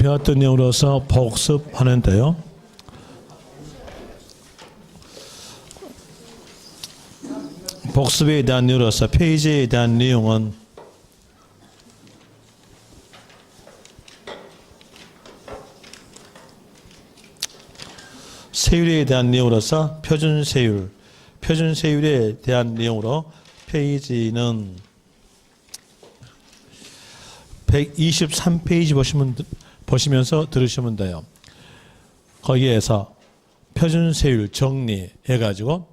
배웠던 내용으로서 복습하는데요. 복습에 대한 내용으로서 페이지에 대한 내용은 세율에 대한 내용으로서 표준세율에 대한 내용으로 페이지는 123페이지 보시면서 들으시면 돼요. 거기에서 표준세율 정리해가지고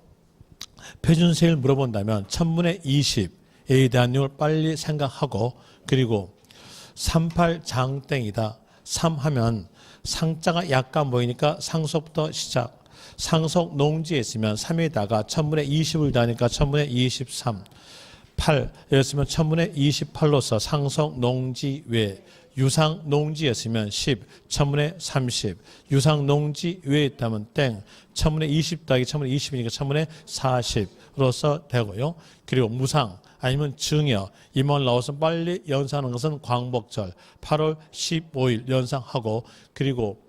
표준세율 물어본다면 1000분의 20에 대한 내용을 빨리 생각하고, 그리고 38장땡이다. 3 하면 상자가 약간 보이니까 상속부터 시작. 상속 농지에 있으면 3에다가 1000분의 20을 더하니까 1000분의 23. 8 였으면 1000분의 28로서 상속 농지 외. 유상 농지였으면 10, 1000분의 30. 유상 농지 외에 있다면 땡. 1000분의 20 더하기 1000분의 20이니까 1000분의 40으로서 되고요. 그리고 무상 아니면 증여, 임원 나와서 빨리 연상하는 것은 광복절 8월 15일 연상하고, 그리고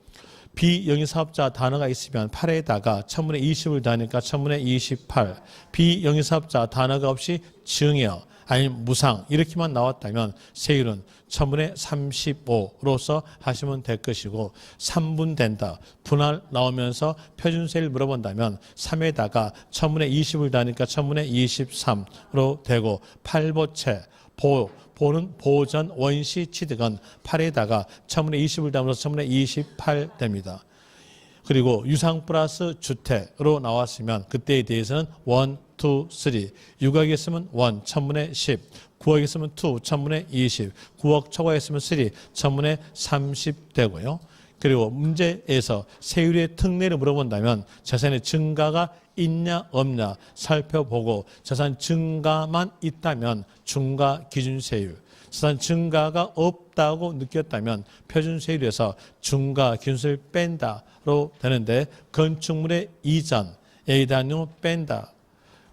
비영리사업자 단어가 있으면 8에다가 1000분의 20을 더하니까 1000분의 28. 비영리사업자 단어가 없이 증여 아니면 무상 이렇게만 나왔다면 세율은 1000분의 35로서 하시면 될 것이고, 3분 된다. 분할 나오면서 표준세율 물어본다면 3에다가 1000분의 20을 더하니까 1000분의 23으로 되고, 8보채 보는 보전 원시 취득은 8에다가 1000분의 20을 더하면서 1000분의 28 됩니다. 그리고 유상 플러스 주택으로 나왔으면 그때에 대해서는 1, 2, 3. 6억이 있으면 1, 1000분의 10. 9억이 있으면 2, 1000분의 20. 9억 초과에 있으면 3, 1000분의 30 되고요. 그리고 문제에서 세율의 특례를 물어본다면 재산의 증가가 있냐 없냐 살펴보고, 재산 증가만 있다면 중과 기준세율, 재산 증가가 없다고 느꼈다면 표준세율에서 중과 기준세율 뺀다로 되는데, 건축물의 이전에 대한 내용은 뺀다.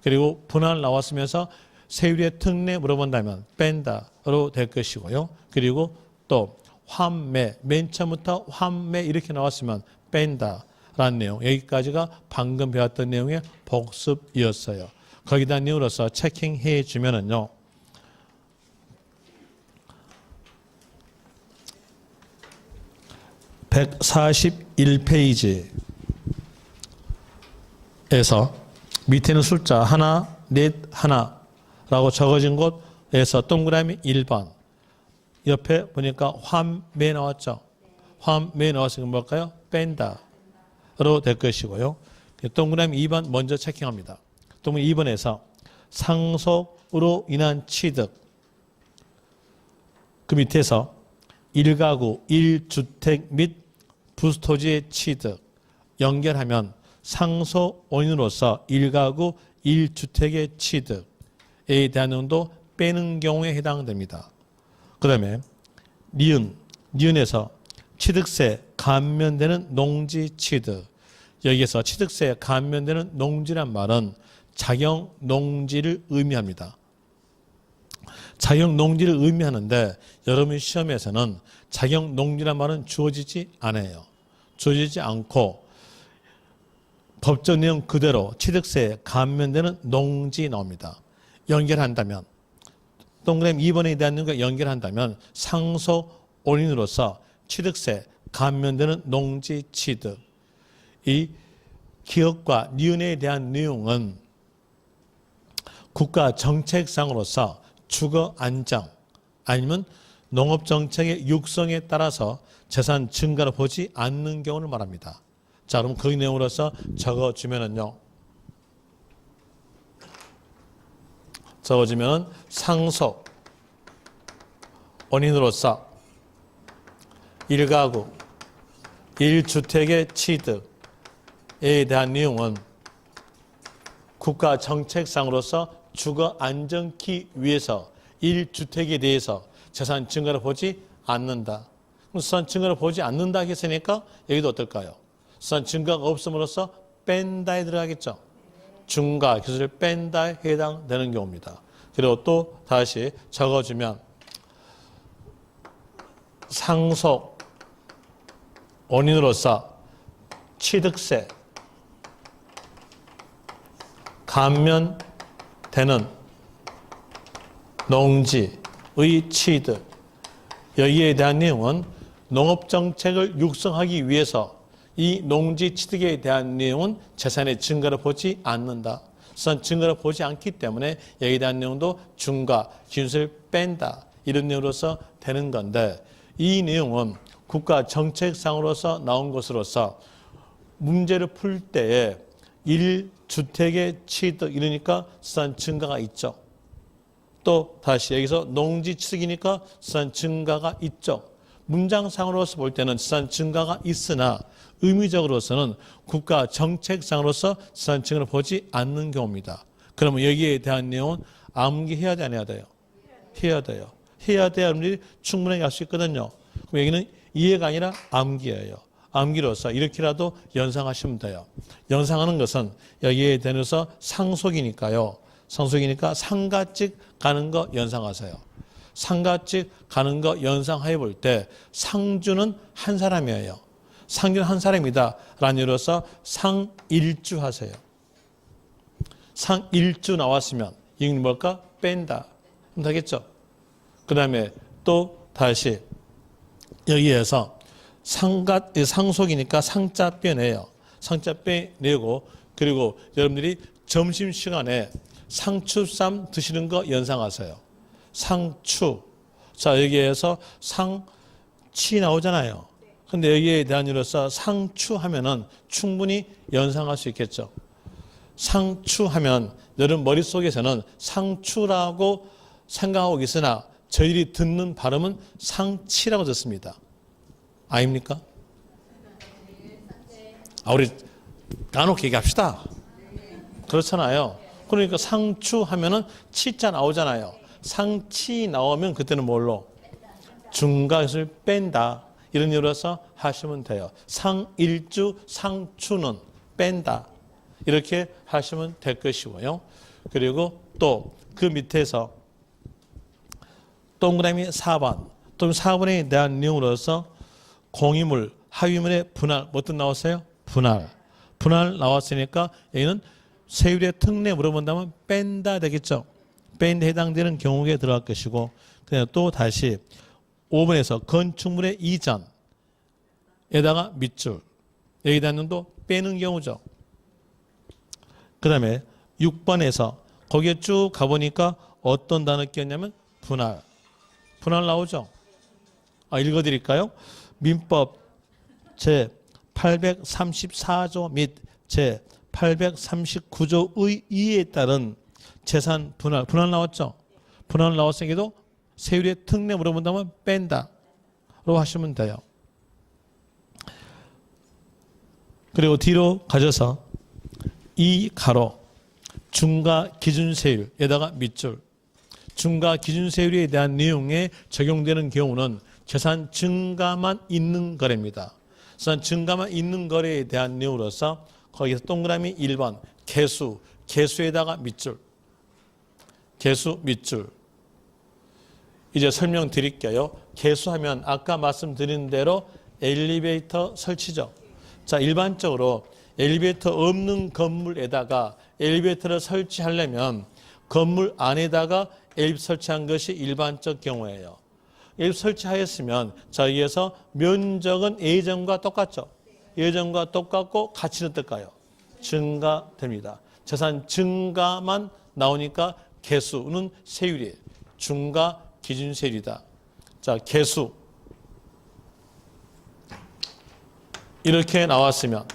그리고 분할 나왔으면서 세율의 특례 물어본다면 뺀다로 될 것이고요. 그리고 또 환매, 맨 처음부터 환매 이렇게 나왔으면 뺀다라는 내용. 여기까지가 방금 배웠던 내용의 복습이었어요. 거기에 대한 내용으로서 체킹해 주면은요. (141페이지에서) 밑에는 숫자 하나, 넷, 하나라고 적어진 곳에서 동그라미 1번 옆에 보니까 환매 나왔죠. 환매 나왔으니까 뭘까요? 뺀다로 될 것이고요. 동그라미 2번 먼저 체킹합니다. 동그라미 2번에서 상속으로 인한 취득, 그 밑에서 1가구 1주택 및 부수토지의 취득 연결하면 상속 원인으로서 1가구 1주택의 취득에 대한 내용도 빼는 경우에 해당됩니다. 그 다음에 니은에서 취득세 감면되는 농지 취득. 여기에서 취득세 감면되는 농지란 말은 자격 농지를 의미합니다. 자격 농지를 의미하는데 여러분 시험에서는 자격 농지란 말은 주어지지 않아요. 주어지지 않고 법적 내용 그대로 취득세에 감면되는 농지 나옵니다. 연결한다면 동그라미 2번에 대한 내용과 연결한다면 상속 원인으로서 취득세 감면되는 농지 취득. 이 기업과 니은에 대한 내용은 국가 정책상으로서 주거 안정 아니면 농업 정책의 육성에 따라서 재산 증가를 보지 않는 경우를 말합니다. 자, 그럼 그 내용으로서 적어주면은요. 적어주면 상속 원인으로서 1가구 1주택의 취득에 대한 내용은 국가 정책상으로서 주거 안정기 위해서 1주택에 대해서 재산 증가를 보지 않는다. 그럼 재산 증가를 보지 않는다 했으니까 여기도 어떨까요? 재산 증가가 없음으로써 뺀다에 들어가겠죠. 중과 기술을 뺀다에 해당되는 경우입니다. 그리고 또 다시 적어주면 상속 원인으로서 취득세, 감면되는 농지의 취득, 여기에 대한 내용은 농업정책을 육성하기 위해서 이 농지 취득에 대한 내용은 재산의 증가를 보지 않는다. 재산 증가를 보지 않기 때문에 여기에 대한 내용도 중과 기준세를 뺀다. 이런 내용으로서 되는 건데, 이 내용은 국가 정책상으로서 나온 것으로서 문제를 풀 때에 1주택의 취득 이러니까 재산 증가가 있죠. 또 다시 여기서 농지 취득이니까 재산 증가가 있죠. 문장상으로서 볼 때는 재산 증가가 있으나 의미적으로서는 국가 정책상으로서 재산 증가를 보지 않는 경우입니다. 그러면 여기에 대한 내용은 암기해야 돼, 안 해야 돼요? 해야 돼요. 해야 돼야 여러분들이 충분하게 알 수 있거든요. 그럼 여기는 이해가 아니라 암기예요. 암기로서 이렇게라도 연상하시면 돼요. 연상하는 것은 여기에 대해서 상속이니까요. 상속이니까 상가집 가는 거 연상하세요. 상가집 가는 거 연상해 볼 때 상주는 한 사람이에요. 상주는 한 사람이다 라는 이유로서 상일주 하세요. 상일주 나왔으면 이건 뭘까? 뺀다. 그럼 되겠죠? 그 다음에 또 다시 여기에서 상속이니까 상자 빼내요. 상자 빼내고, 그리고 여러분들이 점심시간에 상추쌈 드시는 거 연상하세요. 상추. 자, 여기에서 상치 나오잖아요. 근데 여기에 대한 이유로서 상추 하면은 충분히 연상할 수 있겠죠. 상추 하면 여러분 머릿속에서는 상추라고 생각하고 있으나 저희들이 듣는 발음은 상치라고 듣습니다. 아닙니까? 우리 나눠 얘기합시다. 그렇잖아요. 그러니까 상추 하면은 치자 나오잖아요. 상치 나오면 그때는 뭘로? 중가것을 뺀다. 이런 이유로서 하시면 돼요. 상일주, 상추는 뺀다. 이렇게 하시면 될 것이고요. 그리고 또 그 밑에서 동그라미 4번, 또 4번에 대한 내용으로서 공유물, 하위물의 분할, 뭐 어떤 나왔어요? 분할. 분할 나왔으니까 여기는 세율의 특례 물어본다면 뺀다 되겠죠. 뺀데 해당되는 경우에 들어갈 것이고, 그냥 또 다시 5번에서 건축물의 이전에다가 밑줄, 여기 대한 도 빼는 경우죠. 그 다음에 6번에서 거기에 쭉 가보니까 어떤 단어 끼었냐면 분할. 분할 나오죠. 읽어드릴까요? 민법 제834조 및 제839조의 2에 따른 재산 분할. 분할 나왔죠. 분할 나왔으니까도 세율의 특례 물어본다면 뺀다로 하시면 돼요. 그리고 뒤로 가져서 이 가로 중과 기준세율에다가 밑줄. 중과 기준세율에 대한 내용에 적용되는 경우는 재산 증가만 있는 거래입니다. 재산 증가만 있는 거래에 대한 내용으로서 거기서 동그라미 1번 개수, 개수에다가 밑줄. 개수, 밑줄. 이제 설명드릴게요. 개수하면 아까 말씀드린 대로 엘리베이터 설치죠. 자, 일반적으로 엘리베이터 없는 건물에다가 엘리베이터를 설치하려면 건물 안에다가 엘리베이터 설치한 것이 일반적 경우예요. 엘리베이터 설치하였으면 자, 여기에서 면적은 예전과 똑같죠. 예전과 똑같고 가치는 어떨까요? 증가됩니다. 재산 증가만 나오니까 개수는 세율이에요. 중과 기준세율이다. 자, 개수 이렇게 나왔으면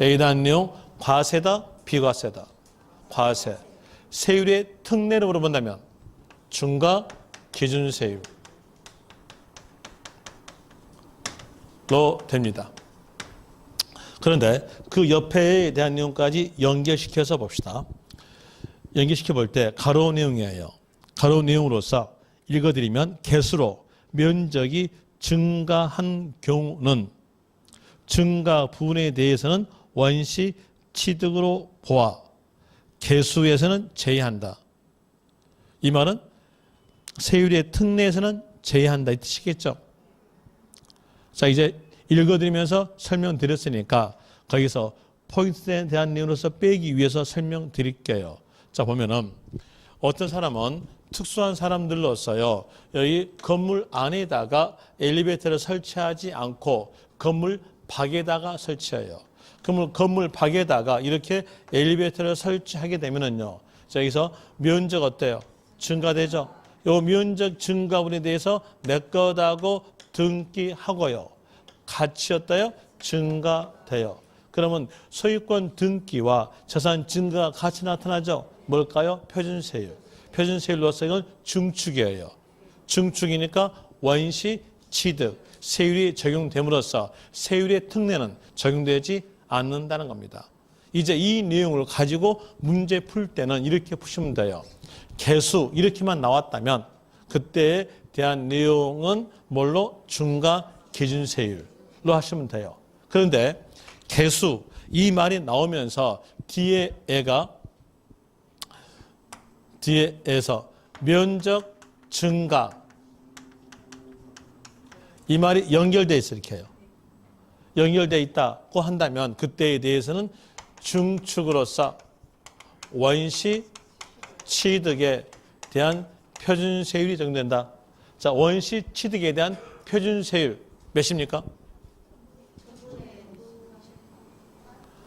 여기에 대한 내용 과세다, 비과세다. 과세. 세율의 특례를 물어본다면 중과 기준세율로 됩니다. 그런데 그 옆에 대한 내용까지 연결시켜서 봅시다. 연결시켜 볼 때 가로 내용이에요. 가로 내용으로서 읽어드리면 개수로 면적이 증가한 경우는 증가 부분에 대해서는 원시 취득으로 보아 개수에서는 제외한다. 이 말은 세율의 특례에서는 제외한다 이 뜻이겠죠. 자, 이제 읽어드리면서 설명드렸으니까 거기서 포인트에 대한 내용으로서 빼기 위해서 설명드릴게요. 자, 보면은 어떤 사람은 특수한 사람들로서요, 여기 건물 안에다가 엘리베이터를 설치하지 않고 건물 밖에다가 설치해요. 그러면 건물 밖에다가 이렇게 엘리베이터를 설치하게 되면은요, 여기서 면적 어때요? 증가되죠? 요 면적 증가분에 대해서 내 것하고 등기하고요. 같이 어때요? 증가돼요. 그러면 소유권 등기와 자산 증가가 같이 나타나죠? 뭘까요? 표준세율. 표준세율로서 이건 중축이에요. 중축이니까 원시 취득, 세율이 적용됨으로써 세율의 특례는 적용되지 않는다는 겁니다. 이제 이 내용을 가지고 문제 풀 때는 이렇게 푸시면 돼요. 개수 이렇게만 나왔다면 그때에 대한 내용은 뭘로? 중과 기준세율로 하시면 돼요. 그런데 개수 이 말이 나오면서 뒤에서 면적 증가 이 말이 연결되어 있어 이렇게 해요. 연결되어 있다고 한다면 그때에 대해서는 중축으로서 원시 취득에 대한 표준세율이 적용된다. 자, 원시 취득에 대한 표준세율 몇입니까?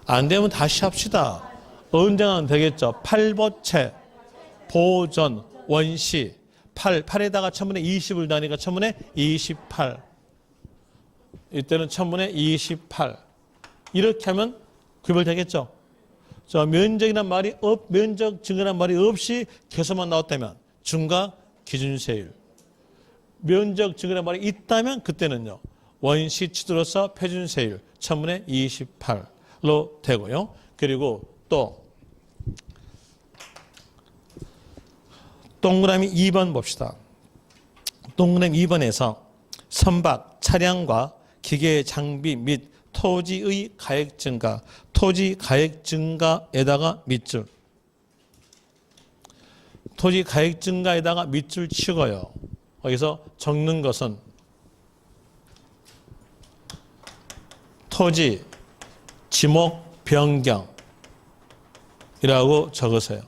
안 되면 다시 합시다. 언젠가는 되겠죠. 8보채, 보전, 원시. 8에다가 1000분의 20을 더하니까 1000분의 28. 이때는 1000분의 28. 이렇게 하면 구별되겠죠. 자, 면적 증가란 말이 없이 개수만 나왔다면 중과 기준세율. 면적 증가란 말이 있다면 그때는요. 원시 취득으로서 표준세율 1000분의 28로 되고요. 그리고 또 동그라미 2번 봅시다. 동그라미 2번에서 선박, 차량과 기계 장비 및 토지의 가액 증가, 토지 가액 증가에다가 밑줄. 토지 가액 증가에다가 밑줄 치고요. 여기서 적는 것은 토지 지목 변경이라고 적으세요.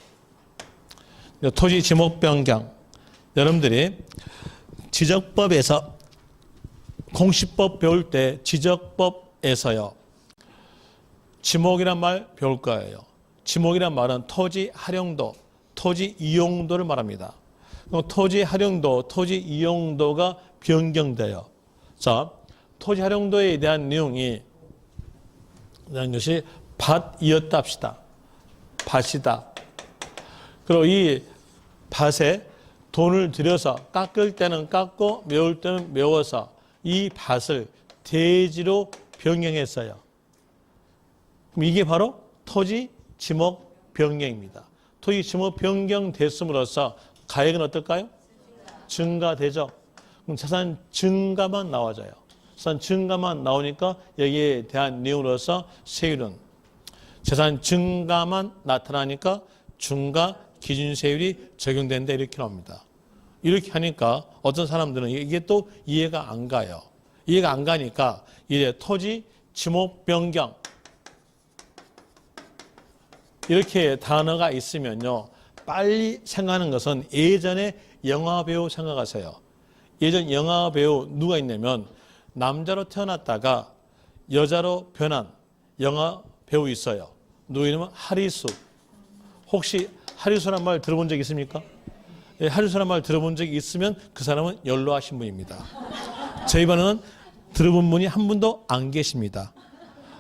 토지 지목 변경. 여러분들이 지적법에서 공시법 배울 때 지적법에서요. 지목이란 말 배울 거예요. 지목이란 말은 토지 활용도, 토지 이용도를 말합니다. 토지 활용도, 토지 이용도가 변경돼요. 자, 토지 활용도에 대한 내용이 그런 것이 밭이었다 합시다. 밭이다. 그리고 이 밭에 돈을 들여서 깎을 때는 깎고 메울 때는 메워서 이 밭을 대지로 변경했어요. 그럼 이게 바로 토지 지목 변경입니다. 토지 지목 변경됐음으로써 가액은 어떨까요? 증가되죠. 그럼 자산 증가만 나와져요. 자산 증가만 나오니까 여기에 대한 내용으로서 세율은 자산 증가만 나타나니까 중과 기준세율이 적용된다 이렇게 나옵니다. 이렇게 하니까 어떤 사람들은 이게 또 이해가 안 가요. 이해가 안 가니까 이제 토지 지목 변경 이렇게 단어가 있으면요. 빨리 생각하는 것은 예전에 영화배우 생각하세요. 예전 영화배우 누가 있냐면 남자로 태어났다가 여자로 변한 영화배우 있어요. 누구냐면 하리수. 혹시 하리수란 말 들어본 적 있습니까? 예, 하리수란 말 들어본 적이 있으면 그 사람은 연로하신 분입니다. 저희 반은 들어본 분이 한 분도 안 계십니다.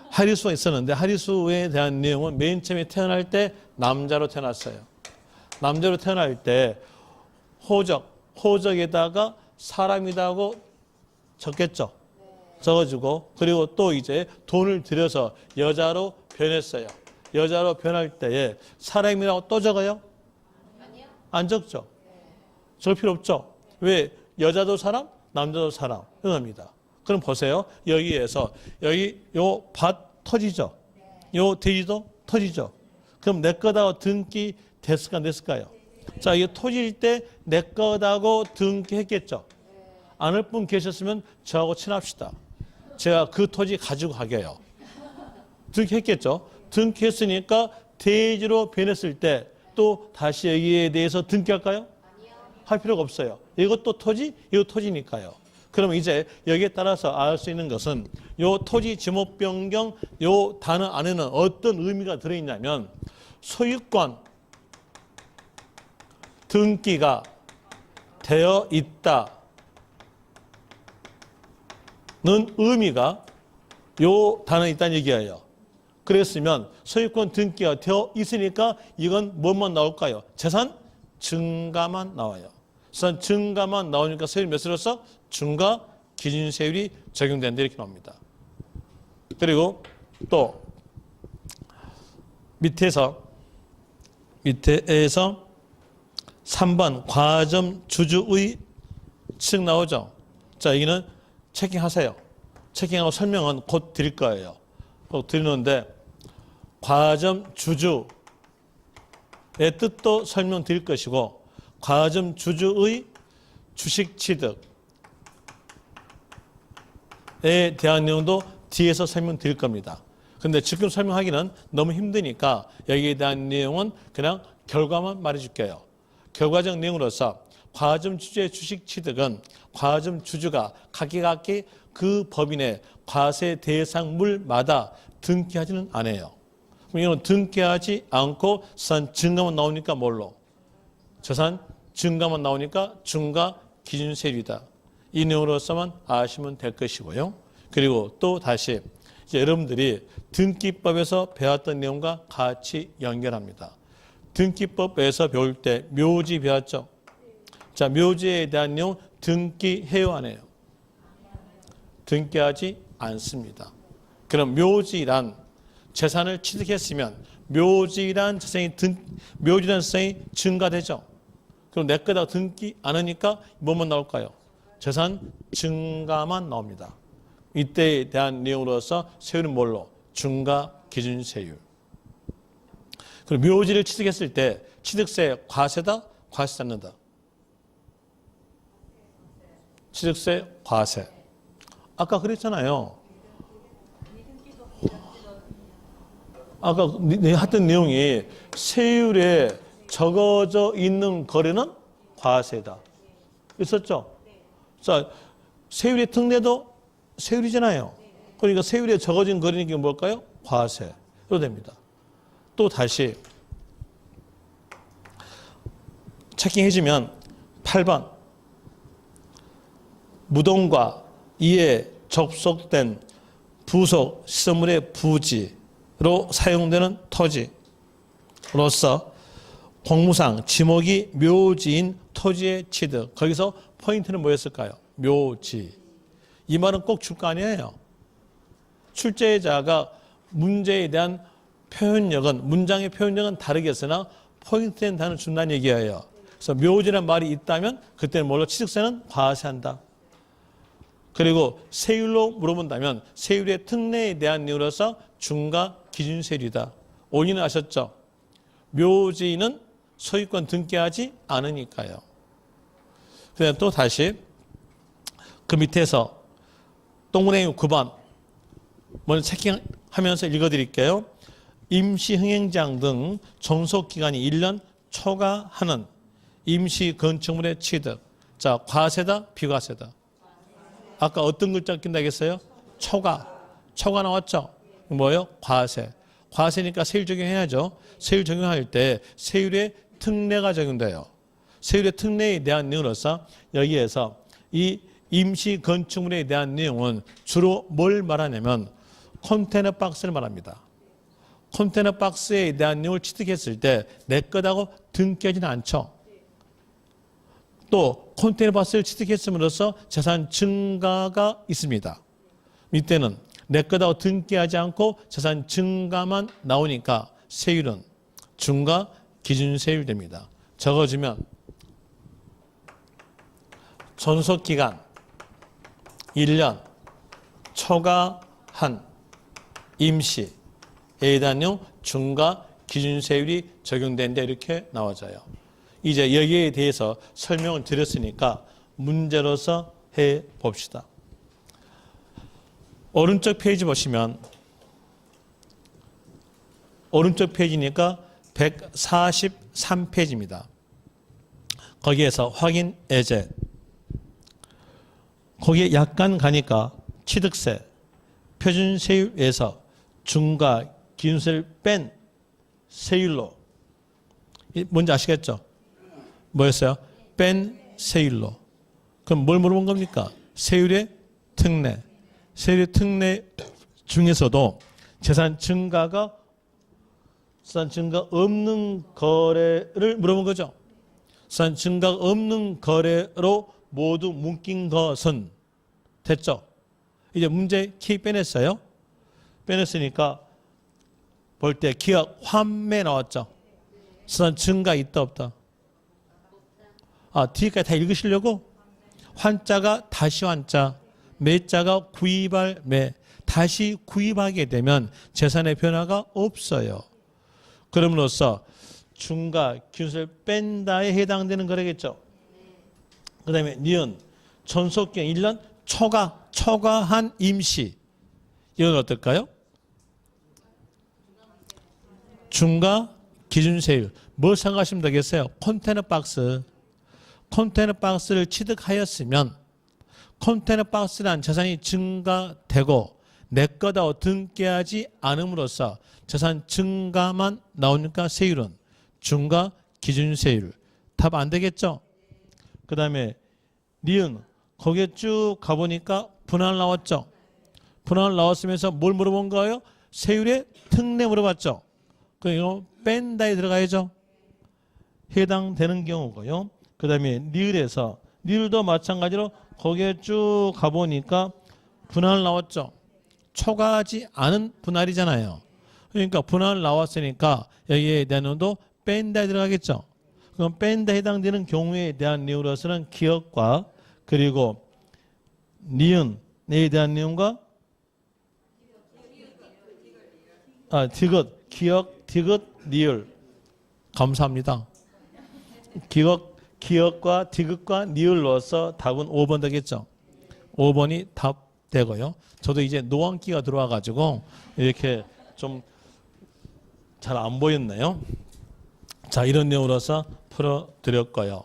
하리수가 있었는데 하리수에 대한 내용은 맨 처음에 태어날 때 남자로 태어났어요. 남자로 태어날 때 호적에다가 사람이라고 적겠죠. 적어주고 그리고 또 이제 돈을 들여서 여자로 변했어요. 여자로 변할 때에 사람이라고 또 적어요? 아니요. 안 적죠. 적을 필요 없죠. 왜? 여자도 사람, 남자도 사람. 이겁니다. 그럼 보세요. 여기에서 여기 요 밭 터지죠. 요 돼지도 터지죠. 그럼 내 거다고 등기 됐을까 안 됐을까요? 자, 이게 토지일 때 내 거다고 등기했겠죠. 안 할 분 계셨으면 저하고 친합시다. 제가 그 토지 가지고 가게요. 등기했겠죠. 등기했으니까 대지로 변했을 때 또 다시 여기에 대해서 등기할까요? 할 필요가 없어요. 이것도 토지, 이거 토지니까요. 그럼 이제 여기에 따라서 알 수 있는 것은 요 토지 지목 변경 요 단어 안에는 어떤 의미가 들어있냐면 소유권 등기가 되어 있다는 의미가 요 단어에 있다는 얘기예요. 그랬으면 소유권 등기가 되어 있으니까 이건 뭐만 나올까요? 재산 증가만 나와요. 재산 증가만 나오니까 세율 몇으로서 중과 기준세율이 적용된다 이렇게 나옵니다. 그리고 또 밑에서 3번 과점 주주의 칙 나오죠. 자, 여기는 체킹하세요. 체킹하고 설명은 곧 드릴 거예요. 꼭 드리는데 과점 주주의 뜻도 설명드릴 것이고 과점 주주의 주식 취득에 대한 내용도 뒤에서 설명드릴 겁니다. 그런데 지금 설명하기는 너무 힘드니까 여기에 대한 내용은 그냥 결과만 말해줄게요. 결과적 내용으로서 과점 주주의 주식 취득은 과점 주주가 각기 그 법인의 과세 대상물마다 등기하지는 않아요. 그럼 이건 등기하지 않고 재산 증가만 나오니까 뭘로? 재산 증가만 나오니까 중과 기준세율이다. 이 내용으로서만 아시면 될 것이고요. 그리고 또 다시 이제 여러분들이 등기법에서 배웠던 내용과 같이 연결합니다. 등기법에서 배울 때 묘지 배웠죠? 자, 묘지에 대한 내용 등기해요, 안 해요? 등기하지 않습니다. 그럼 묘지란 재산을 취득했으면 묘지란 재산이 증가되죠. 그럼 내 거다 등기 안 하니까 뭐만 나올까요? 재산 증가만 나옵니다. 이때에 대한 내용으로서 세율은 뭘로? 중과 기준세율. 그리고 묘지를 취득했을 때 취득세 과세다? 과세 않는다? 취득세 과세. 아까 그랬잖아요. 아까 했던 내용이 세율에 적어져 있는 거래는 과세다. 있었죠? 자, 세율의 특례도 세율이잖아요. 그러니까 세율에 적어진 거래니까 뭘까요? 과세로 됩니다. 또 다시 체킹해주면 8번 무동과 이에 접속된 부속 시설물의 부지로 사용되는 토지로서 공무상 지목이 묘지인 토지의 취득. 거기서 포인트는 뭐였을까요? 묘지. 이 말은 꼭 줄 거 아니에요. 출제자가 문제에 대한 표현력은 문장의 표현력은 다르겠으나 포인트된 단어를 준다는 얘기예요. 그래서 묘지라는 말이 있다면 그때는 뭘로? 취득세는 과세한다. 그리고 세율로 물어본다면 세율의 특례에 대한 이유로서 중과 기준세율이다. 원인은 아셨죠? 묘지는 소유권 등기하지 않으니까요. 그다음 또 다시 그 밑에서 동그라미 9번 먼저 체킹하면서 읽어드릴게요. 임시흥행장 등 존속기간이 1년 초과하는 임시건축물의 취득. 자, 과세다, 비과세다? 아까 어떤 글자 낀다 했어요? 초과. 초과 나왔죠? 뭐예요? 과세. 과세니까 세율 적용해야죠. 세율 적용할 때 세율의 특례가 적용돼요. 세율의 특례에 대한 내용으로서 여기에서 이 임시건축물에 대한 내용은 주로 뭘 말하냐면 컨테이너 박스를 말합니다. 컨테이너 박스에 대한 내용을 취득했을 때 내 거다고 등기하지는 않죠. 또 컨테이너 박스를 취득했음으로써 재산 증가가 있습니다. 이때는 내 거다고 등기하지 않고 재산 증가만 나오니까 세율은 중과 기준세율 됩니다. 적어주면 존속기간 1년 초과한 임시에 대한 내용 중과 기준세율이 적용된다 이렇게 나와져요. 이제 여기에 대해서 설명을 드렸으니까 문제로서 해 봅시다. 오른쪽 페이지 보시면 오른쪽 페이지니까 143페이지입니다. 거기에서 확인 예제. 거기에 약간 가니까 취득세, 표준 세율에서 중과 기준세를 뺀 세율로. 뭔지 아시겠죠? 뭐였어요? 뺀 세율로. 그럼 뭘 물어본 겁니까? 세율의 특례. 세율의 특례 중에서도 재산 증가 없는 거래를 물어본 거죠. 재산 증가가 없는 거래로 모두 묶인 것은 됐죠. 이제 문제 키 빼냈어요. 빼냈으니까 볼 때 기억 환매 나왔죠. 재산 증가 있다 없다. 뒤까지 다 읽으시려고? 환자가 다시 환자, 매자가 구입할 매, 다시 구입하게 되면 재산의 변화가 없어요. 그럼으로써 중과 기준세를 뺀다에 해당되는 거래겠죠. 그 다음에 니은, 존속기간 1년 초과한 임시. 이건 어떨까요? 중과 기준세율. 뭘 생각하시면 되겠어요? 컨테이너 박스. 컨테이너 박스를 취득하였으면 컨테이너 박스란 재산이 증가되고 내 거다 등기하지 않음으로써 재산 증가만 나오니까 세율은 중과 기준세율. 답 안 되겠죠? 그 다음에 니은, 거기에 쭉 가보니까 분할 나왔죠? 분할 나왔으면서 뭘 물어본 거예요? 세율의 특례 물어봤죠? 그럼 뺀다에 들어가야죠? 해당되는 경우고요. 그 다음에 니을에서, 니을도 마찬가지로 거기에 쭉 가보니까 분할 나왔죠? 초과하지 않은 분할이잖아요. 그러니까 분할 나왔으니까 여기에 대한 내용도 뺀다에 들어가겠죠? 그럼 뺀다 해당되는 경우에 대한 내용으로서는 기억과 그리고 니은에 대한 내용과 디귿, 기억, 디귿, 니을. 감사합니다. 기억과 디귿과 니을 넣어서 답은 5번 되겠죠. 5번이 답 되고요. 저도 이제 노안기가 들어와 가지고 이렇게 좀 잘 안 보였네요. 자, 이런 내용으로서 풀어드렸고요.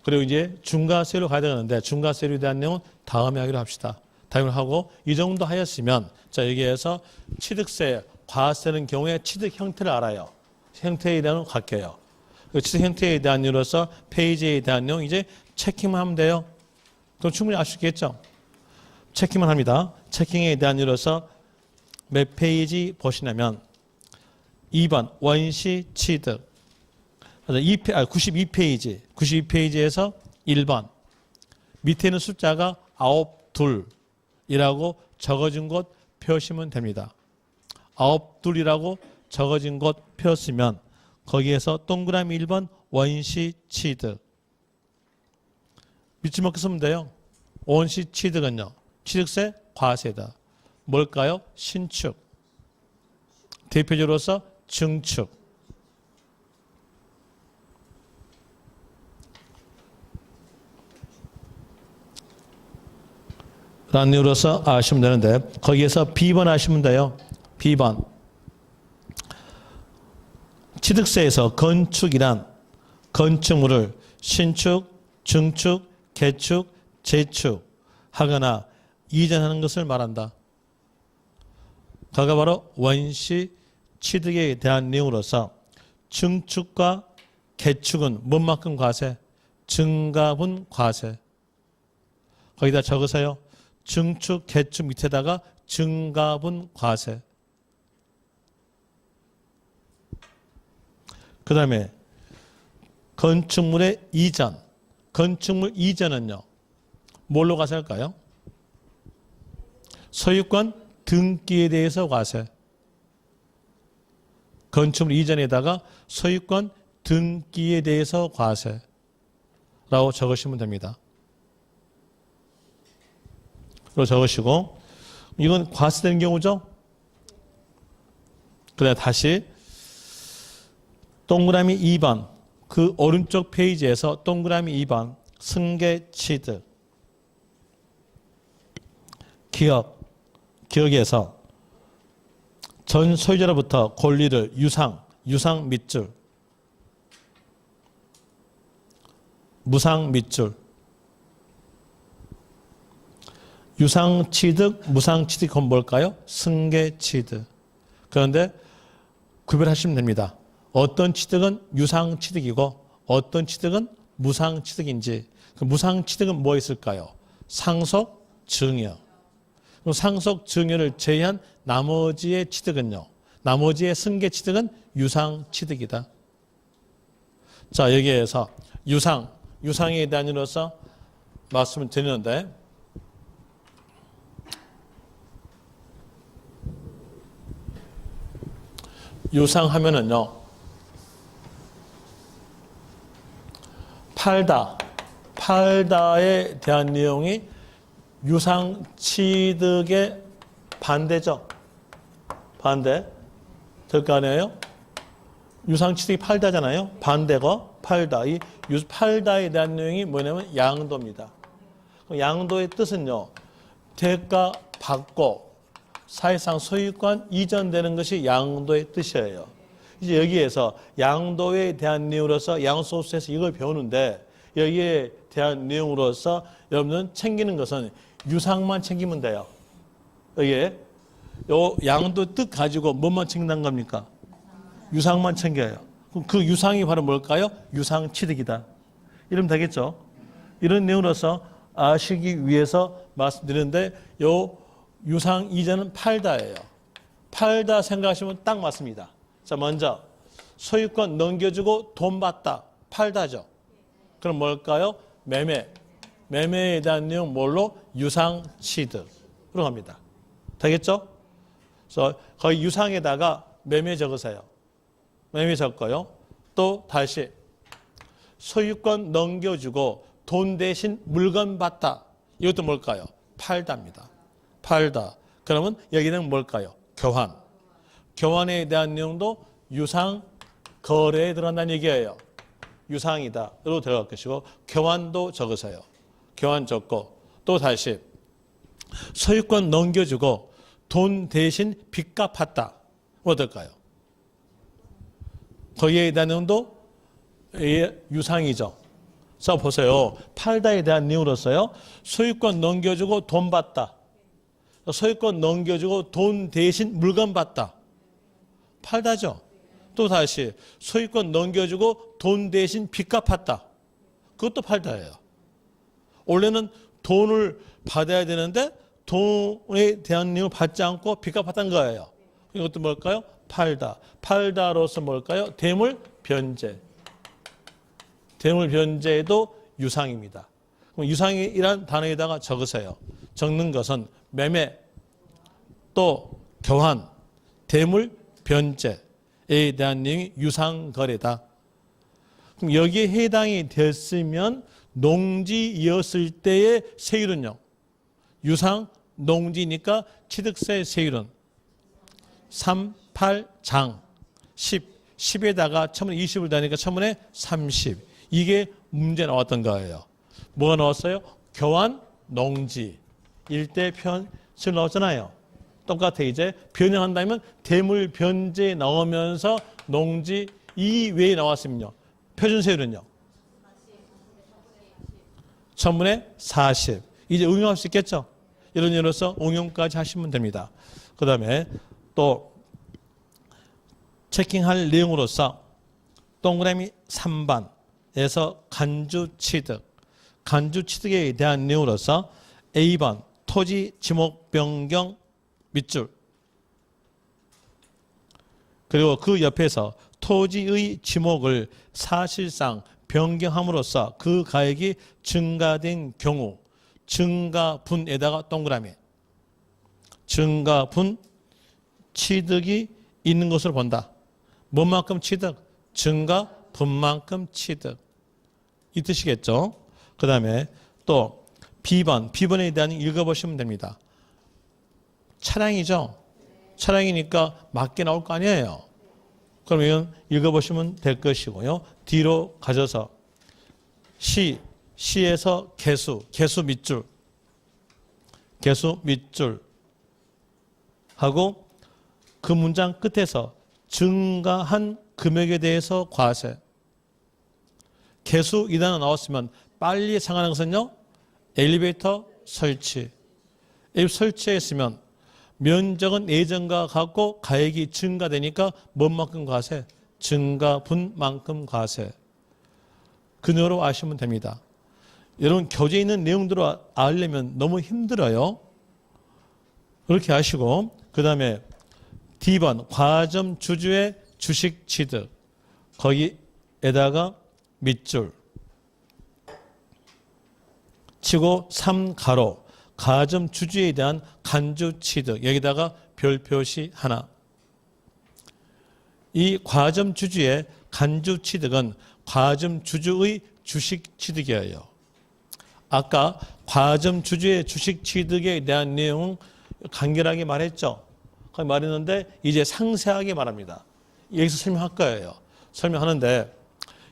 그리고 이제 중과세율로 가야 되는데 중과세율에 대한 내용은 다음에 하기로 합시다. 다음에 하고 이 정도 하였으면 자, 여기에서 취득세, 과세는 경우에 취득 형태를 알아요. 형태에 대한 갈게요. 취득 형태에 대한 이유로서 페이지에 대한 내용 이제 체킹만 하면 돼요. 그럼 충분히 아시겠죠? 체킹만 합니다. 체킹에 대한 이유로서 몇 페이지 보시냐면 2번 원시 취득 92페이지 92페이지에서 1번 밑에 있는 숫자가 92이라고 적어진 곳 펴시면 됩니다. 92이라고 적어진 곳 펴시면 거기에서 동그라미 1번 원시 취득 밑줄만 쓰면 돼요. 원시 취득은요. 취득세 과세다. 뭘까요? 신축. 대표적으로서 증축. 라는 이유로서 아시면 되는데 거기에서 B번 하시면 돼요. B번. 취득세에서 건축이란 건축물을 신축, 증축, 개축, 재축 하거나 이전하는 것을 말한다. 그가 바로 원시 취득에 대한 내용으로서 증축과 개축은 뭔만큼 과세? 증가분 과세. 거기다 적으세요. 증축, 개축 밑에다가 증가분 과세. 그 다음에 건축물의 이전. 건축물 이전은요. 뭘로 과세할까요? 소유권 등기에 대해서 과세. 건축물 이전에다가 소유권 등기에 대해서 과세라고 적으시면 됩니다. 로 적으시고 이건 과세되는 경우죠. 그다음 다시 동그라미 2번 그 오른쪽 페이지에서 동그라미 2번 승계 취득 기업 기억에서 전 소유자로부터 권리를 유상 밑줄, 무상 밑줄, 유상 취득, 무상 취득은 뭘까요? 승계 취득. 그런데 구별하시면 됩니다. 어떤 취득은 유상 취득이고 어떤 취득은 무상 취득인지. 그 무상 취득은 뭐 있을까요? 상속, 증여. 그럼 상속, 증여를 제외한 나머지의 취득은요. 나머지의 승계 취득은 유상 취득이다. 자, 여기에서 유상에 대한 이로서 말씀을 드리는데 유상하면은요. 팔다에 대한 내용이 유상 취득의 반대죠. 반대. 될 거 아니에요? 유상 취득이 팔다잖아요. 반대가 팔다. 이 팔다에 대한 내용이 뭐냐면 양도입니다. 양도의 뜻은요. 대가 받고 사실상 소유권 이전되는 것이 양도의 뜻이에요. 이제 여기에서 양도에 대한 내용으로서 양소수에서 이걸 배우는데 여기에 대한 내용으로서 여러분은 챙기는 것은 유상만 챙기면 돼요. 여기에 요 양도 뜻 가지고 뭐만 챙긴다는 겁니까? 유상만 챙겨요. 그 유상이 바로 뭘까요? 유상 취득이다. 이러면 되겠죠. 이런 내용으로서 아시기 위해서 말씀드리는데 요 유상 이전은 팔다예요. 팔다 생각하시면 딱 맞습니다. 자, 먼저 소유권 넘겨주고 돈 받다. 팔다죠. 그럼 뭘까요? 매매에 대한 내용 뭘로? 유상 취득으로 갑니다. 되겠죠? 그래서 거의 유상에다가 매매 적으세요. 매매 적고요. 또 다시 소유권 넘겨주고 돈 대신 물건 받다. 이것도 뭘까요? 팔다입니다. 팔다. 그러면 여기는 뭘까요? 교환에 대한 내용도 유상 거래에 들어간다는 얘기예요. 유상이다. 로 들어갈 것이고 교환도 적으세요. 교환 적고 또 다시 소유권 넘겨주고 돈 대신 빚 갚았다. 어떨까요? 거기에 대한 내용도 유상이죠. 자, 보세요. 팔다에 대한 내용으로서요. 소유권 넘겨주고 돈 받다. 소유권 넘겨주고 돈 대신 물건 받다. 팔다죠. 또 다시 소유권 넘겨주고 돈 대신 빚 갚았다. 그것도 팔다예요. 원래는 돈을 받아야 되는데 돈에 대한 내용을 받지 않고 빚 갚았다는 거예요. 이것도 뭘까요? 팔다. 팔다로서 뭘까요? 대물 변제. 대물 변제도 유상입니다. 그럼 유상이란 단어에다가 적으세요. 적는 것은 매매, 또 교환, 대물 변제에 대한 내용이 유상거래다. 그럼 여기에 해당이 됐으면 농지이었을 때의 세율은요. 유상 농지니까 취득세 세율은 3, 8장 10에다가 1000분의 20을 다니까 1000분의 30. 이게 문제 나왔던 거예요. 뭐가 나왔어요? 교환 농지. 일대 편실 나왔잖아요. 똑같아. 이제 변형한다면 대물 변제 나오면서 농지 이외에 나왔으면요. 표준세율은요. 1000분의 40. 이제 응용할 수 있겠죠? 이런 예로서 응용까지 하시면 됩니다. 그 다음에 또 체킹할 내용으로서 동그라미 3번에서 간주 취득에 대한 내용으로서 A번 토지 지목 변경 밑줄 그리고 그 옆에서 토지의 지목을 사실상 변경함으로써 그 가액이 증가된 경우 증가분에다가 동그라미 증가분 취득이 있는 것으로 본다. 뭔만큼 취득? 증가분만큼 취득. 이 뜻이겠죠. 그 다음에 또 B번에 대한 읽어보시면 됩니다. 차량이죠. 차량이니까 맞게 나올 거 아니에요. 그러면 읽어보시면 될 것이고요. 뒤로 가져서 시에서 개수 밑줄 하고 그 문장 끝에서 증가한 금액에 대해서 과세. 개수 2단어 나왔으면 빨리 생각하는 것은요. 엘리베이터 설치. 설치했으면 면적은 예전과 같고 가액이 증가되니까 뭔만큼 과세? 증가분만큼 과세. 그 내용으로 아시면 됩니다. 여러분 교재에 있는 내용들을 알려면 너무 힘들어요. 그렇게 하시고 그 다음에 D번 과점 주주의 주식 취득 거기에다가 밑줄 치고 3가로 과점 주주에 대한 간주 취득 여기다가 별표시 하나. 이 과점 주주의 간주 취득은 과점 주주의 주식 취득이에요. 아까 과점 주주의 주식 취득에 대한 내용은 간결하게 말했죠. 거기 말했는데 이제 상세하게 말합니다. 여기서 설명할 거예요. 설명하는데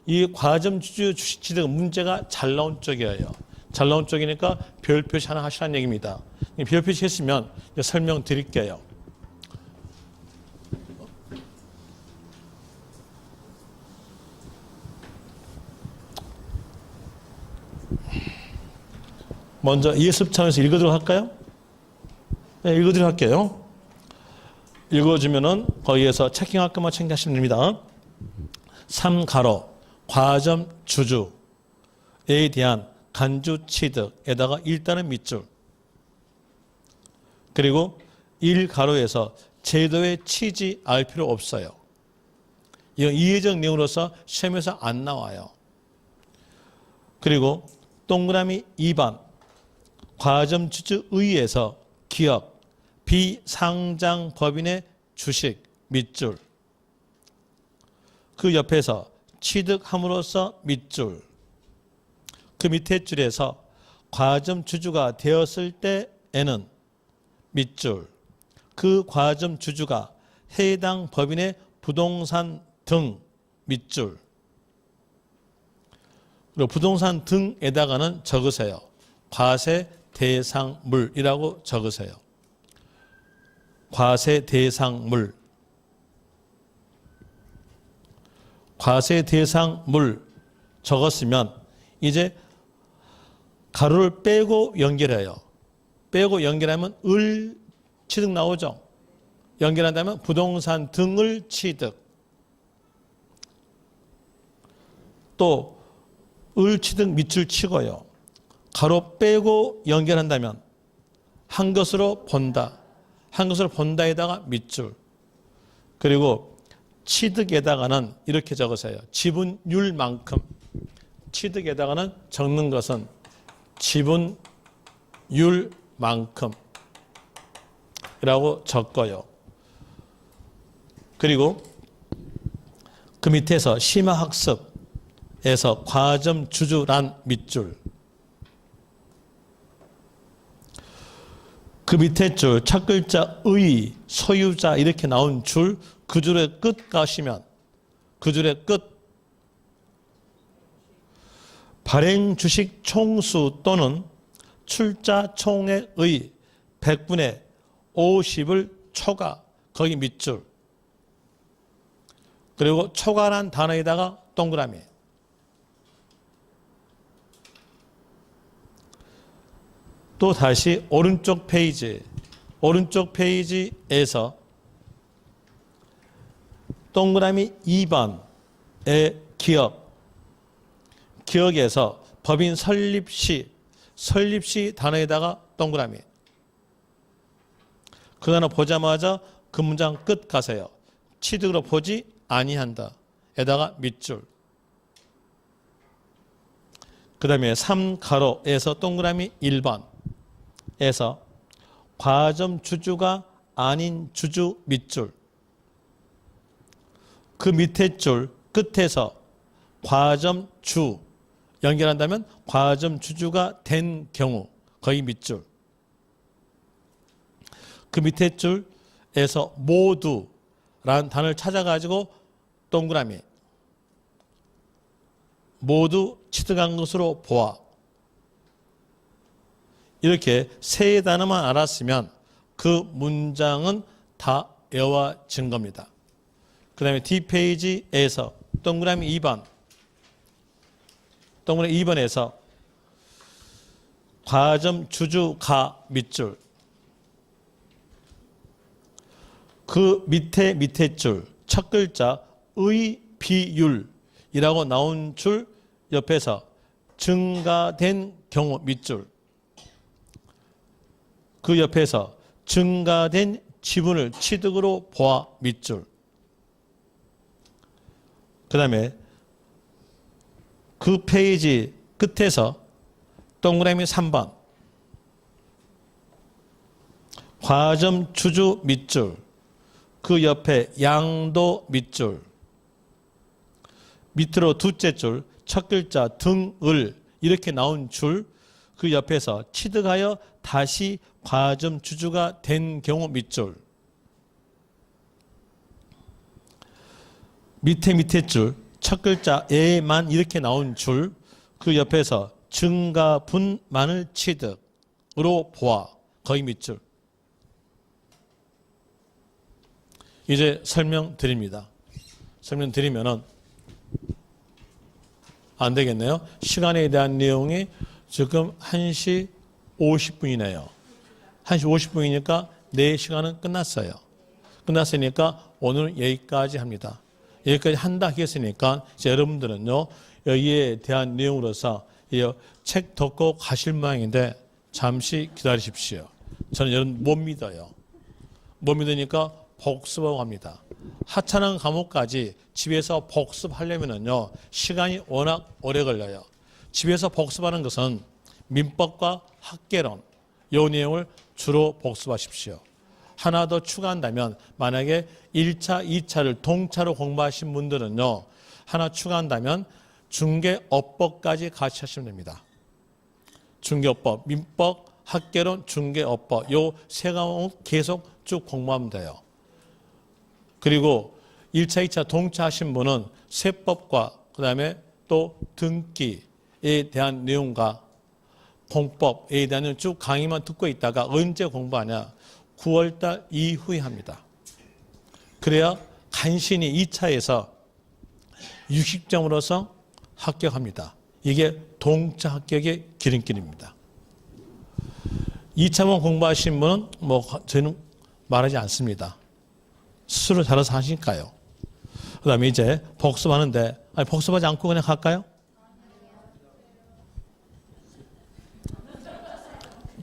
이 과점 주주 주식 취득은 문제가 잘 나온 쪽이에요. 잘 나온 쪽이니까 별표시 하나 하시라는 얘기입니다. 별표시 했으면 설명 드릴게요. 먼저 예습 차원에서 읽어드리도록 할까요? 네, 읽어드리도록 할게요. 읽어주면은 거기에서 체킹할 것만 체크하시면 됩니다. 3가로 과점 주주에 대한 간주 취득에다가 일단은 밑줄 그리고 1가로에서 제도의 취지 알 필요 없어요. 이건 이해적 내용으로서 시험에서 안 나와요. 그리고 동그라미 2번 과점 주주의에서 기업 비상장 법인의 주식 밑줄 그 옆에서 취득함으로써 밑줄 그 밑에 줄에서 과점 주주가 되었을 때에는 밑줄 그 과점 주주가 해당 법인의 부동산 등 밑줄 그리고 부동산 등에다가는 적으세요. 과세 대상물이라고 적으세요. 과세 대상물 과세 대상물 적었으면 이제 가로를 빼고 연결해요. 빼고 연결하면 을 취득 나오죠. 연결한다면 부동산 등을 취득 또 을 취득 밑줄 치고요. 가로 빼고 연결한다면 한 것으로 본다. 한 것으로 본다에다가 밑줄 그리고 취득에다가는 이렇게 적으세요. 지분율만큼 취득에다가는 적는 것은 지분율만큼 이라고 적고요. 그리고 그 밑에서 심화학습에서 과점 주주란 밑줄 그 밑에 줄 첫 글자 의 소유자 이렇게 나온 줄 그 줄의 끝 가시면 그 줄의 끝 발행 주식 총수 또는 출자 총액의 100분의 50을 초과 거기 밑줄 그리고 초과란 단어에다가 동그라미 또 다시 오른쪽 페이지에서 동그라미 2번의 기억에서 법인 설립 시 단어에다가 동그라미 그 단어 보자마자 그 문장 끝 가세요. 취득으로 보지 아니한다 에다가 밑줄 그 다음에 3가로에서 동그라미 1번에서 과점 주주가 아닌 주주 밑줄 그 밑에 줄 끝에서 과점 주 연결한다면 과점 주주가 된 경우 거의 밑줄 그 밑에 줄에서 모두라는 단어를 찾아가지고 동그라미 모두 취득한 것으로 보아 이렇게 세 단어만 알았으면 그 문장은 다 외워진 겁니다. 그 다음에 D페이지에서 동그라미 2번, 동그라미 2번에서 과점 주주 가 밑줄, 그 밑에 줄 첫 글자 의 비율이라고 나온 줄 옆에서 증가된 경우 밑줄, 그 옆에서 증가된 지분을 취득으로 보아 밑줄, 그 다음에 그 페이지 끝에서 동그라미 3번 과점 주주 밑줄, 그 옆에 양도 밑줄, 밑으로 둘째 줄 첫 글자 등을 이렇게 나온 줄, 그 옆에서 취득하여 다시 과점 주주가 된 경우 밑줄, 밑에 줄 첫 글자 에만 이렇게 나온 줄, 그 옆에서 증가분만을 취득으로 보아 거의 밑줄. 이제 설명드립니다. 설명드리면은 안 되겠네요. 시간에 대한 내용이 지금 1시 50분이네요. 1시 50분이니까 내 시간은 끝났어요. 끝났으니까 오늘은 여기까지 합니다. 여기까지 한다 하겠으니까 이제 여러분들은요, 여기에 대한 내용으로서 책 덮고 가실 모양인데 잠시 기다리십시오. 저는 여러분 못 믿어요. 못 믿으니까 복습하고 합니다. 하찮은 과목까지 집에서 복습하려면요, 시간이 워낙 오래 걸려요. 집에서 복습하는 것은 민법과 학개론, 이 내용을 주로 복습하십시오. 하나 더 추가한다면, 만약에 1차, 2차를 동차로 공부하신 분들은요, 하나 추가한다면 중개업법까지 같이 하시면 됩니다. 중개업법, 민법, 학개론, 중개업법, 요 세 과목 계속 쭉 공부하면 돼요. 그리고 1차, 2차 동차 하신 분은 세법과 그 다음에 또 등기에 대한 내용과 공법에 대한 내용 쭉 강의만 듣고 있다가 언제 공부하냐? 9월달 이후에 합니다. 그래야 간신히 2차에서 60점으로서 합격합니다. 이게 동차 합격의 기름길입니다. 2차만 공부하신 분은 저는 말하지 않습니다. 스스로 잘해서 하시니까요. 그 다음에 이제 복습하는데, 복습하지 않고 그냥 갈까요?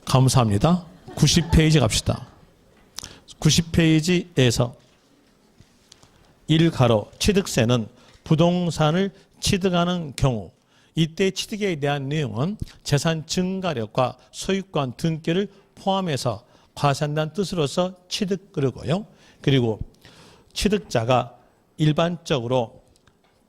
감사합니다. 90페이지 갑시다. 90페이지에서 1가로 취득세는 부동산을 취득하는 경우, 이때 취득에 대한 내용은 재산 증가력과 소유권 등기를 포함해서 과세한다는 뜻으로서 취득으로고요. 그리고 취득자가 일반적으로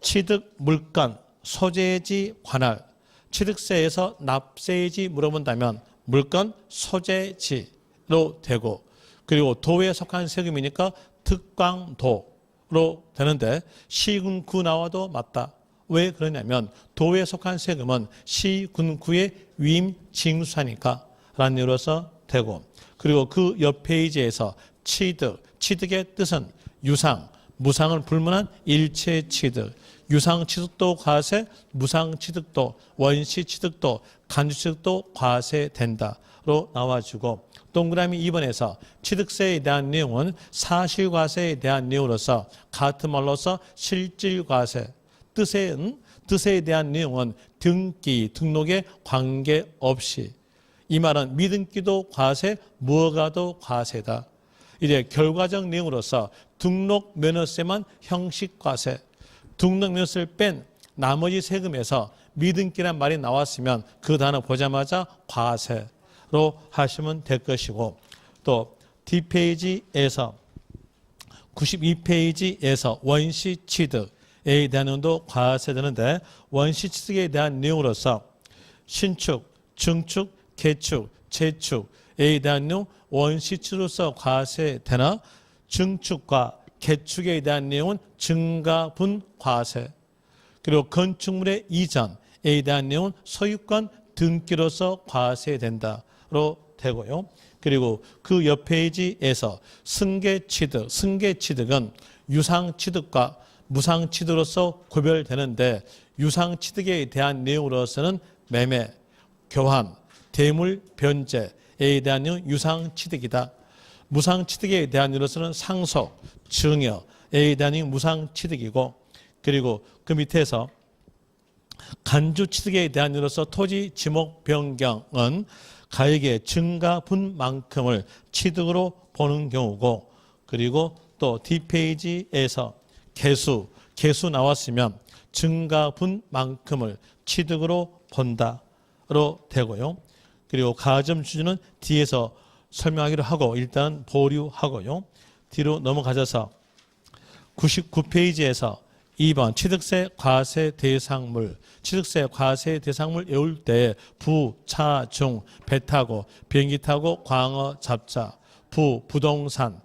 취득 물건, 소재지 관할, 취득세에서 납세지 물어본다면 물건, 소재지로 되고, 그리고 도에 속한 세금이니까 특광도로 되는데 시군구 나와도 맞다. 왜 그러냐면 도에 속한 세금은 시군구의 위임징수하니까 라는 이유로서 되고, 그리고 그 옆 페이지에서 취득의 뜻은 유상, 무상을 불문한 일체 취득, 유상 취득도 과세, 무상 취득도, 원시 취득도, 간주 취득도 과세된다로 나와주고, 동그라미 2번에서 취득세에 대한 내용은 사실과세에 대한 내용으로서 같은 말로서 실질과세, 뜻에 대한 내용은 등기, 등록에 관계없이, 이 말은 미등기도 과세, 무허가도 과세다. 이제 결과적 내용으로서 등록 면허세만 형식과세, 등록 면허세를 뺀 나머지 세금에서 미등기란 말이 나왔으면 그 단어 보자마자 과세로 하시면 될 것이고, 또 D페이지에서 92페이지에서 원시 취득에 대한 내용도 과세되는데, 원시 취득에 대한 내용으로서 신축, 증축, 개축, 재축에 대한 내용 원시 취득으로서 과세되나, 증축과 개축에 대한 내용은 증가분 과세, 그리고 건축물의 이전에 대한 내용은 소유권 등기로서 과세된다로 되고요. 그리고 그 옆 페이지에서 승계취득, 승계취득은 유상취득과 무상취득으로서 구별되는데 유상취득에 대한 내용으로서는 매매, 교환, 대물 변제에 대한 내용 유상취득이다. 무상취득에 대한 내용으로서는 상속, 증여에 대한 내용 무상취득이고 그리고 그 밑에서 간주취득에 대한 내용으로서 토지 지목 변경은 가액의 증가분만큼을 취득으로 보는 경우고 그리고 또 뒷페이지에서 개수 나왔으면 증가분만큼을 취득으로 본다로 되고요. 그리고 가점 취준은 뒤에서 설명하기로 하고 일단 보류하고요. 뒤로 넘어가셔서 99페이지에서 2번 취득세 과세 대상물 취득세 과세 대상물 외울 때 부, 차, 중, 배 타고 비행기 타고 광어, 잡자 부, 부동산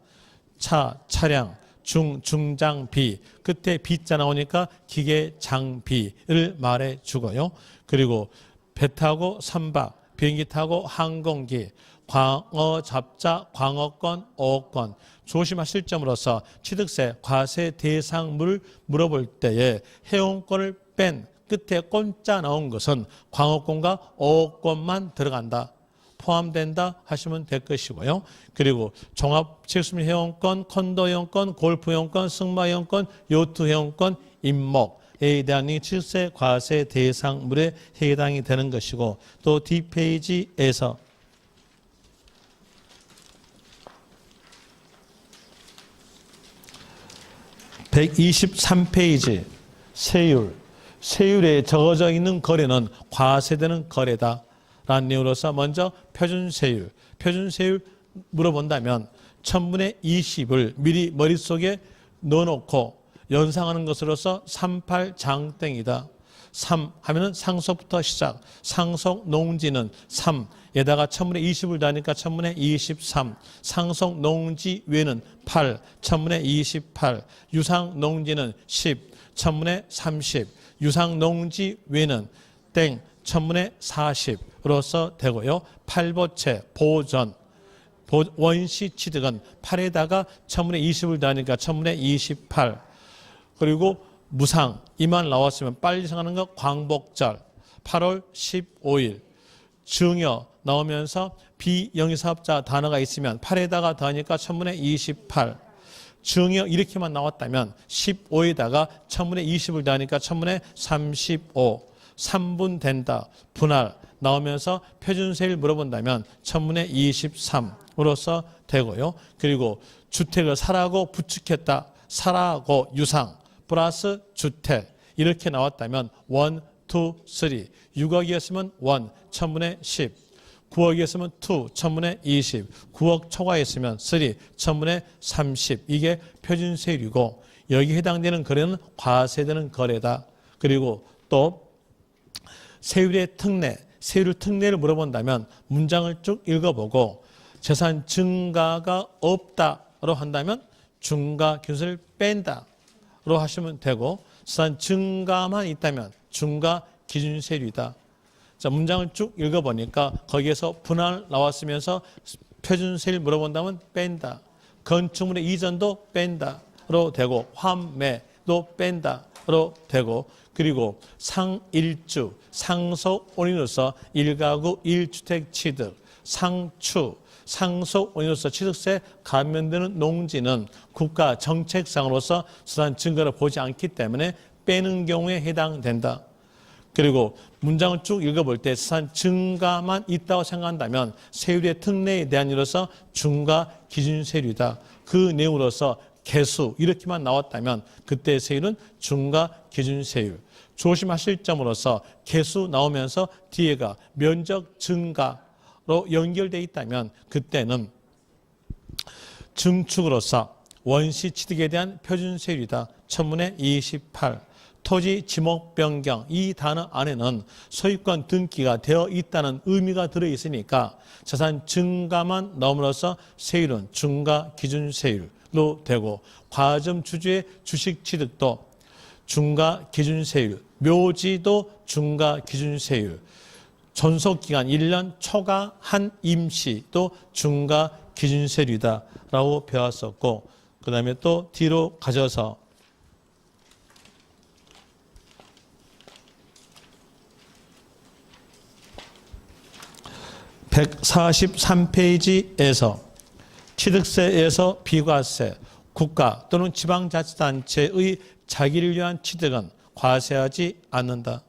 차, 차량 중, 중장비 끝에 비자 나오니까 기계 장비를 말해 주고요. 그리고 배 타고 선박 비행기 타고 항공기 광어, 잡자, 광어권, 어권 조심하실 점으로서 취득세, 과세 대상물을 물어볼 때에 해운권을 뺀 끝에 권자 나온 것은 광어권과 어권만 들어간다. 포함된다 하시면 될 것이고요. 그리고 종합체육수민 회원권, 콘도 회원권, 골프 회원권, 승마 회원권, 요트 회원권, 임목에 대한 취득세, 과세 대상물에 해당이 되는 것이고 또 뒷페이지에서 123페이지 세율에 적어져 있는 거래는 과세되는 거래다 라는 내용으로서 먼저 표준세율 물어본다면 1000분의 20을 미리 머릿속에 넣어놓고 연상하는 것으로서 38장땡이다. 3 하면은 상속부터 시작. 상속 농지는 3에다가 1000분의 20을 더하니까 1000분의 23. 상속 농지 외는 8, 1000분의 28. 유상 농지는 10, 1000분의 30. 유상 농지 외는 땡 1000분의 40으로서 되고요. 8보채 보전 원시 취득은 8에다가 1000분의 20을 더하니까 1000분의 28. 그리고 무상 이만 나왔으면 빨리 생각하는 거 광복절 8월 15일 증여 나오면서 비영리사업자 단어가 있으면 8에다가 더하니까 1000분의 28 증여 이렇게만 나왔다면 15에다가 1000분의 20을 더하니까 1000분의 35 3분 된다 분할 나오면서 표준세율 물어본다면 1000분의 23으로서 되고요. 그리고 주택을 사라고 부축했다 사라고 유상 플러스 주택 이렇게 나왔다면 1, 2, 3 6억이었으면 1, 1000분의 10 9억이었으면 2, 1000분의 20 9억 초과했으면 3, 1000분의 30 이게 표준세율이고 여기에 해당되는 거래는 과세되는 거래다. 그리고 또 세율의 특례 세율 특례를 물어본다면 문장을 쭉 읽어보고 재산 증가가 없다로 한다면 중과 기준세율을 뺀다 로 하시면 되고 재산 증가만 있다면 중과 기준세율이다. 자, 문장을 쭉 읽어보니까 거기에서 분할 나왔으면서 표준세율 물어본다면 뺀다. 건축물의 이전도 뺀다로 되고 환매도 뺀다로 되고 그리고 상일주 상속 원인으로서 1가구 1주택 취득 상추 상속 원인으로서 취득세 감면되는 농지는 국가 정책상으로서 재산 증가를 보지 않기 때문에 빼는 경우에 해당된다. 그리고 문장을 쭉 읽어볼 때 재산 증가만 있다고 생각한다면 세율의 특례에 대한 이로서 중과 기준세율이다. 그 내용으로서 개수 이렇게만 나왔다면 그때 세율은 중과 기준세율. 조심하실 점으로서 개수 나오면서 뒤에가 면적 증가 로 연결되어 있다면 그때는 증축으로서 원시 취득에 대한 표준세율이다. 1000분의 28 토지 지목 변경 이 단어 안에는 소유권 등기가 되어 있다는 의미가 들어있으니까 재산 증가만 넣음으로써 세율은 중과 기준세율로 되고 과점 주주의 주식 취득도 중과 기준세율 묘지도 중과 기준세율 존속기간 1년 초과한 임시 또 중과 기준세율이다라고 배웠었고, 그 다음에 또 뒤로 가져서 143페이지에서 취득세에서 비과세, 국가 또는 지방자치단체의 자기를 위한 취득은 과세하지 않는다.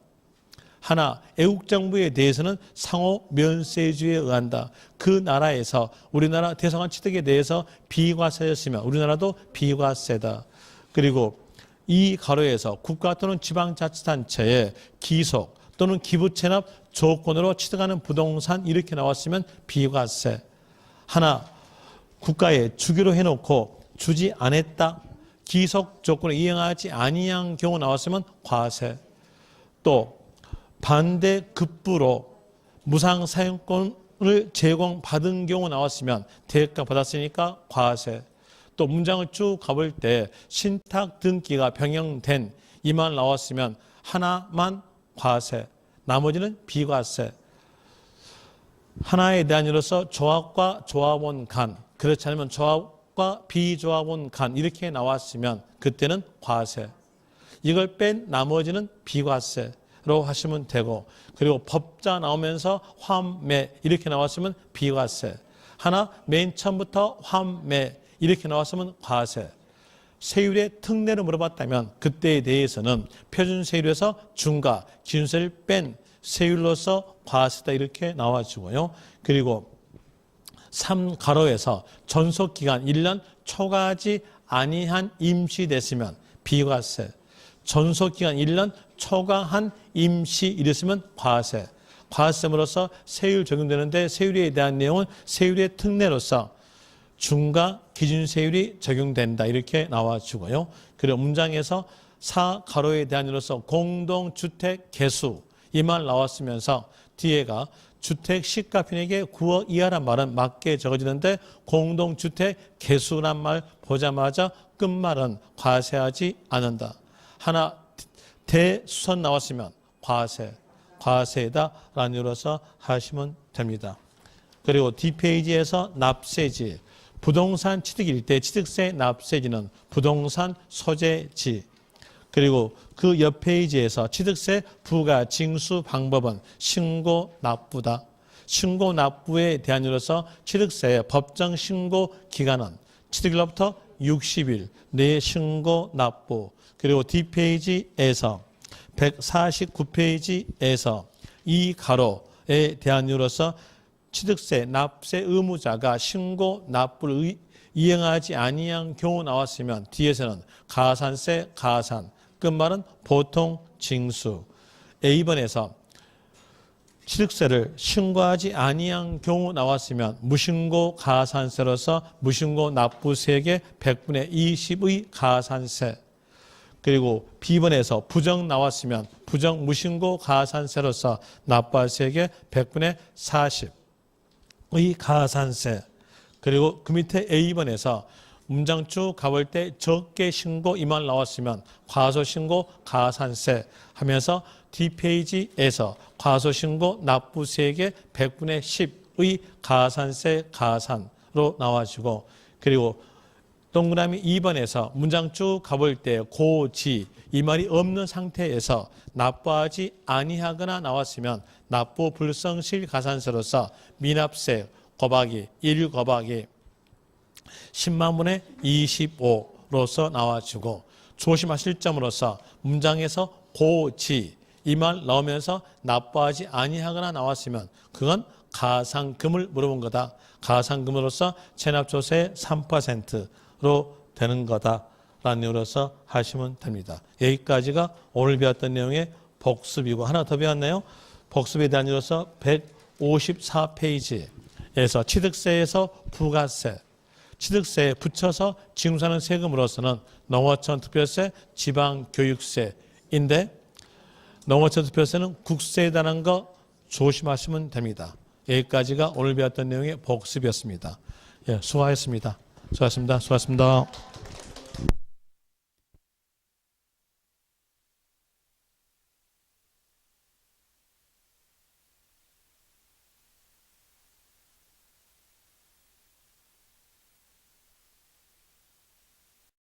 하나, 애국정부에 대해서는 상호 면세주의에 의한다. 그 나라에서 우리나라 대성한 취득에 대해서 비과세였으면 우리나라도 비과세다. 그리고 이 가로에서 국가 또는 지방자치단체의 기속 또는 기부 체납 조건으로 취득하는 부동산 이렇게 나왔으면 비과세. 하나, 국가에 주기로 해놓고 주지 않았다. 기속 조건을 이행하지 아니한 경우 나왔으면 과세. 또 반대 급부로 무상 사용권을 제공받은 경우 나왔으면 대가 받았으니까 과세. 또 문장을 쭉 가볼 때 신탁 등기가 변경된 이 말 나왔으면 하나만 과세, 나머지는 비과세. 하나에 대한 이로서 조합과 조합원 간, 그렇지 않으면 조합과 비조합원 간 이렇게 나왔으면 그때는 과세. 이걸 뺀 나머지는 비과세로 하시면 되고, 그리고 법자 나오면서 환매 이렇게 나왔으면 비과세. 하나 맨 처음부터 환매 이렇게 나왔으면 과세. 세율의 특례를 물어봤다면 그때에 대해서는 표준세율에서 중과 기준세를 뺀 세율로서 과세다 이렇게 나와주고요. 그리고 3가로에서 존속기간 1년 초과하지 아니한 임시됐으면 비과세. 존속기간 1년 초과한 임시 이랬으면 과세. 과세물로서 세율 적용되는데 세율에 대한 내용은 세율의 특례로서 중과 기준세율이 적용된다 이렇게 나와주고요. 그리고 문장에서 4가로에 대한 이로서 공동주택 개수 이 말 나왔으면서 뒤에가 주택 시가평액의 9억 이하란 말은 맞게 적어지는데 공동주택 개수란 말 보자마자 끝말은 과세하지 않는다. 하나 대수선 나왔으면 과세, 과세다라는 이로서 하시면 됩니다. 그리고 뒷페이지에서 납세지, 부동산 취득일 때 취득세 납세지는 부동산 소재지. 그리고 그 옆 페이지에서 취득세 부과 징수 방법은 신고 납부다. 신고 납부에 대한 이로서 취득세의 법정 신고 기간은 취득일로부터 60일 내 신고 납부. 그리고 뒷페이지에서 149페이지에서 이 가로에 대한 이로서 취득세 납세 의무자가 신고 납부를 이행하지 아니한 경우 나왔으면 뒤에서는 가산세 가산, 끝말은 보통 징수. A번에서 취득세를 신고하지 아니한 경우 나왔으면 무신고 가산세로서 무신고 납부세액의 100분의 20의 가산세. 그리고 B번에서 부정 나왔으면 부정 무신고 가산세로서 납부할 세액의 100분의 40의 가산세. 그리고 그 밑에 A번에서 문장 쭉 가볼 때 적게 신고 이 말 나왔으면 과소신고 가산세 하면서 뒷페이지에서 과소신고 납부세액의 100분의 10의 가산세 가산으로 나와주고, 그리고 동그라미 2번에서 문장 쭉 가볼 때 고지 이 말이 없는 상태에서 납부하지 아니하거나 나왔으면 납부 불성실 가산세로서 미납세 곱하기 1 곱하기 10만분의 25로서 나와주고, 조심하실 점으로서 문장에서 고지 이 말 나오면서 납부하지 아니하거나 나왔으면 그건 가상금을 물어본 거다. 가상금으로서 체납조세 3%로 되는 거다라는 이유로서 하시면 됩니다. 여기까지가 오늘 배웠던 내용의 복습이고, 하나 더 배웠나요? 복습에 대한 이유로서 154페이지에서 취득세에서 부가세, 취득세에 붙여서 징수하는 세금으로서는 농어촌 특별세, 지방교육세인데 농어촌 특별세는 국세에 해당하는 거 조심하시면 됩니다. 여기까지가 오늘 배웠던 내용의 복습이었습니다. 예, 수고하셨습니다. 수고하셨습니다. 수고하셨습니다.